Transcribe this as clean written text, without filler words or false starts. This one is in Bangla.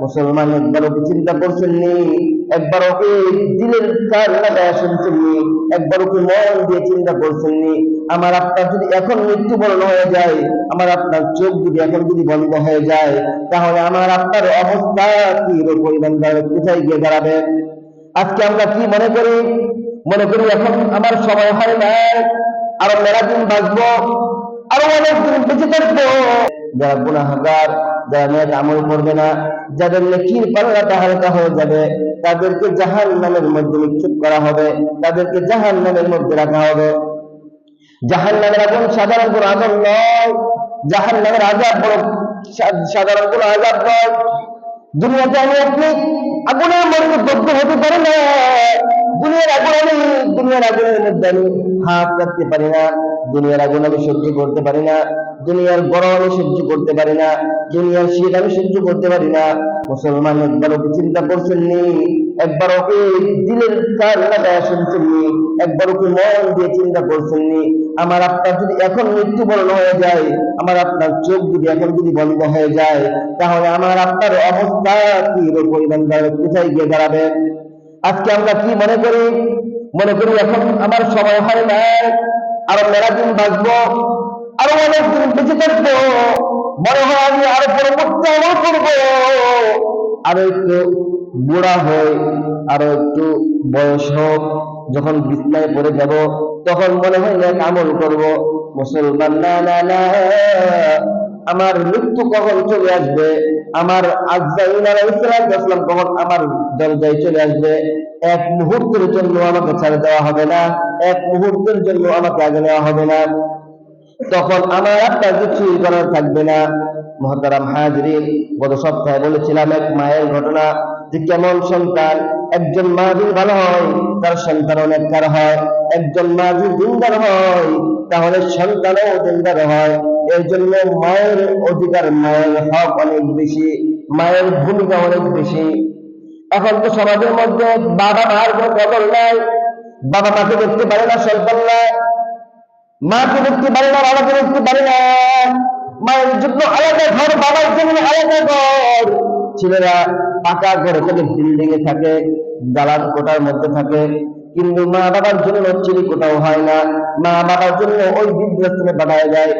মুসলমান একবারও কি চিন্তা করছেননি? একবারও কি দিলের কান লাগায় শুনছেননি? একবারও কি মন দিয়ে চিন্তা করছেননি? আমার আপনার যদি এখন মৃত্যুবরণ হয়ে যায়, আমার আপনার চোখ যদি এখন যদি বন্ধ হয়ে যায়, তাহলে আমার আপনার অবস্থা কি পরিমাণ দাঁড়াবে, কোথায় গিয়ে দাঁড়াবে? আজকে আমরা কি মনে করি? মনে করি এখন আমার সময় হয় না, আরো মেলা দিন বাঁচবো, আরো অনেক দিন বেঁচে থাকবো। যারা গুনাহগার, যারা নেক আমল করবে না, যাদের নেকির পাল্লাটা হালকা হয়ে যাবে, তাদেরকে জাহান্নামের মধ্যে নিক্ষেপ করা হবে, তাদেরকে জাহান্নামের মধ্যে রাখা হবে। জাহান্নামের আগুন সাধারণ কোনো আগুন নয়, জাহান্নামের আযাব বড় সাধারণ কোনো আযাব নয়। দুনিয়াতে আমি আপনি আগুনের মধ্যে দগ্ধ হতে পারি না, দুনিয়ার আগুনের মধ্যে আমি হাত রাখতে পারি না, দুনিয়ার আগুন আমি সহ্য করতে পারি না, দুনিয়ার গরম আমি সহ্য করতে পারি না, দুনিয়ার শীত আমি সহ্য করতে পারি না। মুসলমান একবারও কি চিন্তা করছেননি? একবারও কি দিলের কান লাগায় শুনছেননি? একবারও কি মন দিয়ে চিন্তা করছেননি? আমার আপনার যদি এখন মৃত্যুবরণ হয়ে যায়, আমার আপনার চোখ যদি এখন যদি বন্ধ হয়ে যায়, তাহলে আমার আপনার অবস্থা কি পরিমাণ দাঁড়াবে, কোথায় গিয়ে দাঁড়াবে? আজকে আমরা কি মনে করি? মনে করি এখন আমার সময় হয় না, আরো মেলা দিন বাঁচবো, আরো অনেক দিন বেঁচে থাকবো, মনে হয় আমি আরো পরবর্তী আমল করবো, আরো একটু বুড়া হই, আরো একটু বয়স হোক, যখন বিছনায় পড়ে যাব তখন মনে হয় না আমল করব। মুসলমান, না না না, আমার মৃত্যু কখন চলে আসবে, আমার আজরাইল আলাইহিস সালাম কখন আমার দরজায় চলে আসবে, এক মুহূর্তের জন্য আমাকে ছেড়ে দেওয়া হবে না, এক মুহূর্তের জন্য আমাকে আগে নেওয়া হবে না, তখন আমার আপনার কিছুই করার থাকবে না। মুহতারাম হাজরিন, গত সপ্তাহে বলেছিলাম এক মায়ের ঘটনা, যে কেমন সন্তান, একজন মা যদি ভালো হয় তার সন্তান অনেককার হয়, একজন মা যদি দিনদার হয় তাহলে সন্তানও দিনদার হয়। এর জন্য মায়ের অধিকার, মায়ের হক অনেক বেশি, মায়ের ভূমিকা অনেক বেশি। এখন তো সমাজের মধ্যে বাবা মার কোনো কদর নাই, বাবা মাকে দেখতে পারে না সন্তানরা, মাকে দেখতে পারে না, বাবাকে দেখতে পারে না, মায়ের জন্য আলাদা ঘর, বাবার জন্য আলাদা ঘর। ছেলেরা পাকা ঘরে থাকে, বিল্ডিং এ থাকে, দালান কোঠার মধ্যে থাকে, কিন্তু মা বাবার জন্য চিনি কোথাও হয় না, মা বাবার জন্য ওই বৃদ্ধাশ্রমে পাঠায় যায়।